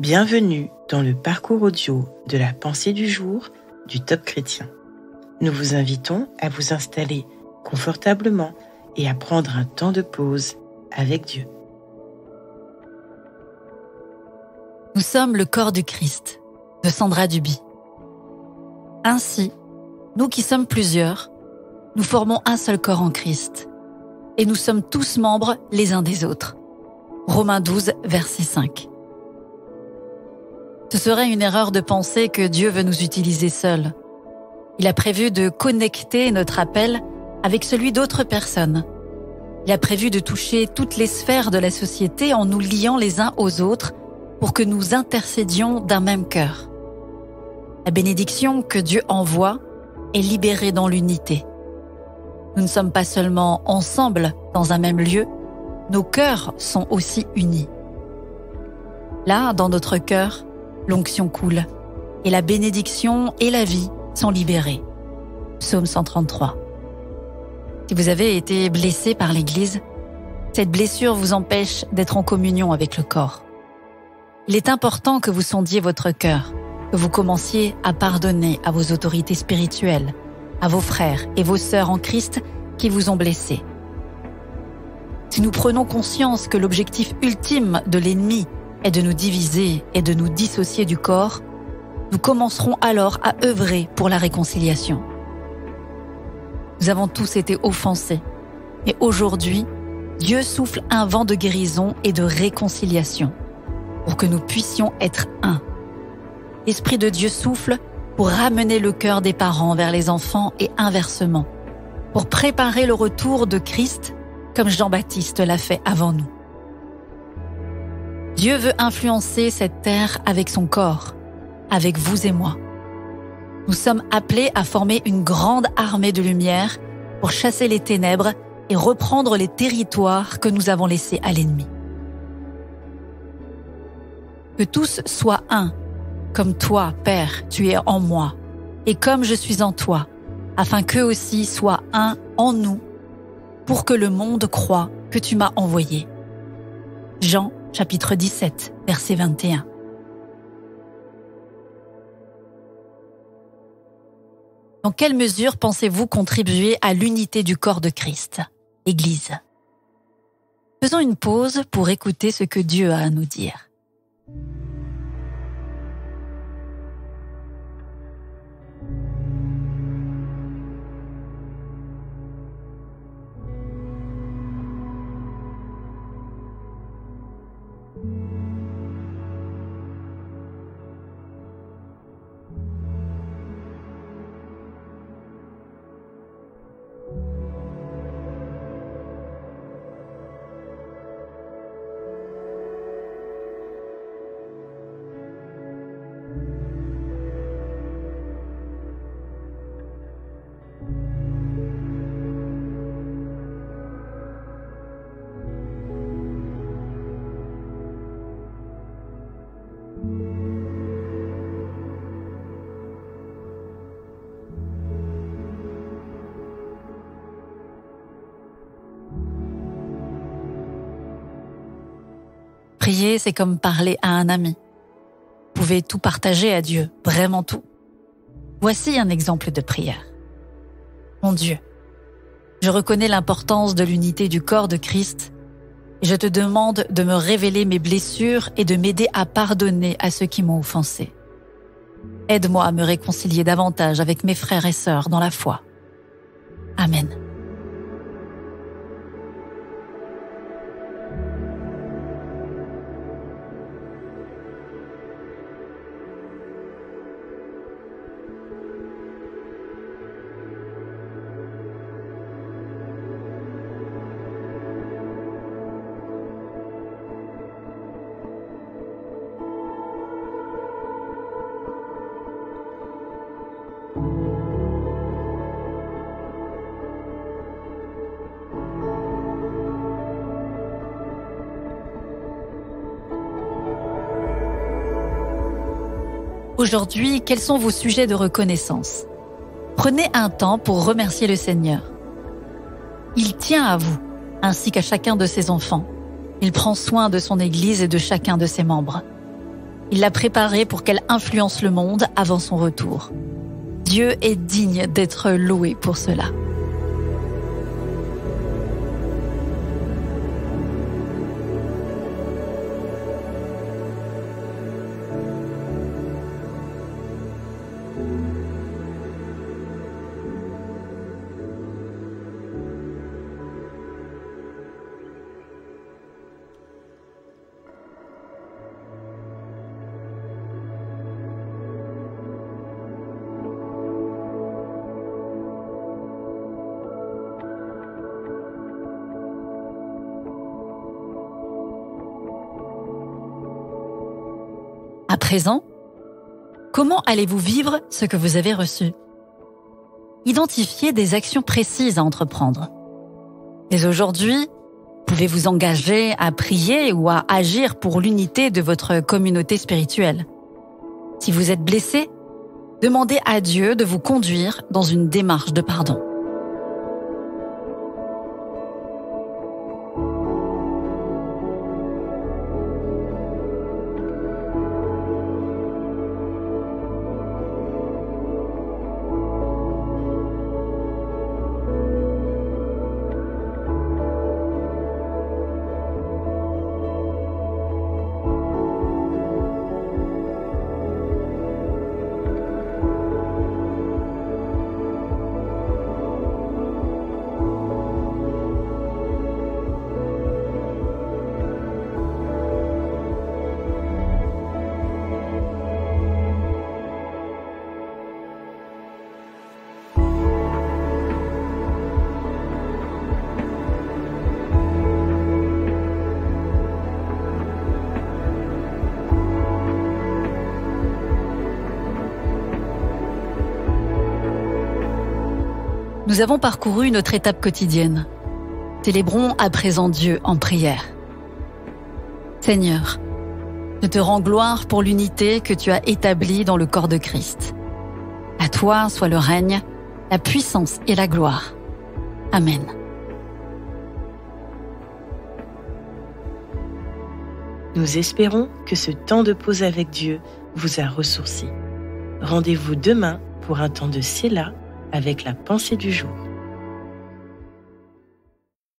Bienvenue dans le parcours audio de la pensée du jour du Top Chrétien. Nous vous invitons à vous installer confortablement et à prendre un temps de pause avec Dieu. Nous sommes le corps du Christ, de Sandra Duby. Ainsi, nous qui sommes plusieurs, nous formons un seul corps en Christ, et nous sommes tous membres les uns des autres. Romains 12, verset 5. Ce serait une erreur de penser que Dieu veut nous utiliser seuls. Il a prévu de connecter notre appel avec celui d'autres personnes. Il a prévu de toucher toutes les sphères de la société en nous liant les uns aux autres pour que nous intercédions d'un même cœur. La bénédiction que Dieu envoie est libérée dans l'unité. Nous ne sommes pas seulement ensemble dans un même lieu, nos cœurs sont aussi unis. Là, dans notre cœur, l'onction coule et la bénédiction et la vie sont libérées. Psaume 133. Si vous avez été blessé par l'Église, cette blessure vous empêche d'être en communion avec le corps. Il est important que vous sondiez votre cœur, que vous commenciez à pardonner à vos autorités spirituelles, à vos frères et vos sœurs en Christ qui vous ont blessés. Si nous prenons conscience que l'objectif ultime de l'ennemi est de nous diviser et de nous dissocier du corps, nous commencerons alors à œuvrer pour la réconciliation. Nous avons tous été offensés, et aujourd'hui, Dieu souffle un vent de guérison et de réconciliation pour que nous puissions être un. L'Esprit de Dieu souffle pour ramener le cœur des parents vers les enfants et inversement, pour préparer le retour de Christ comme Jean-Baptiste l'a fait avant nous. Dieu veut influencer cette terre avec son corps, avec vous et moi. Nous sommes appelés à former une grande armée de lumière pour chasser les ténèbres et reprendre les territoires que nous avons laissés à l'ennemi. Que tous soient un, comme toi, Père, tu es en moi, et comme je suis en toi, afin qu'eux aussi soient un en nous, pour que le monde croie que tu m'as envoyé. Jean, chapitre 17, verset 21. Dans quelle mesure pensez-vous contribuer à l'unité du corps de Christ, l'Église? Faisons une pause pour écouter ce que Dieu a à nous dire. Prier, c'est comme parler à un ami. Vous pouvez tout partager à Dieu, vraiment tout. Voici un exemple de prière. Mon Dieu, je reconnais l'importance de l'unité du corps de Christ et je te demande de me révéler mes blessures et de m'aider à pardonner à ceux qui m'ont offensé. Aide-moi à me réconcilier davantage avec mes frères et sœurs dans la foi. Amen. Aujourd'hui, quels sont vos sujets de reconnaissance? Prenez un temps pour remercier le Seigneur. Il tient à vous, ainsi qu'à chacun de ses enfants. Il prend soin de son Église et de chacun de ses membres. Il l'a préparée pour qu'elle influence le monde avant son retour. Dieu est digne d'être loué pour cela. À présent, comment allez-vous vivre ce que vous avez reçu? Identifiez des actions précises à entreprendre. Dès aujourd'hui, vous pouvez vous engager à prier ou à agir pour l'unité de votre communauté spirituelle. Si vous êtes blessé, demandez à Dieu de vous conduire dans une démarche de pardon. Nous avons parcouru notre étape quotidienne. Célébrons à présent Dieu en prière. Seigneur, je te rends gloire pour l'unité que tu as établie dans le corps de Christ. À toi soit le règne, la puissance et la gloire. Amen. Nous espérons que ce temps de pause avec Dieu vous a ressourci. Rendez-vous demain pour un temps de Séla avec la pensée du jour.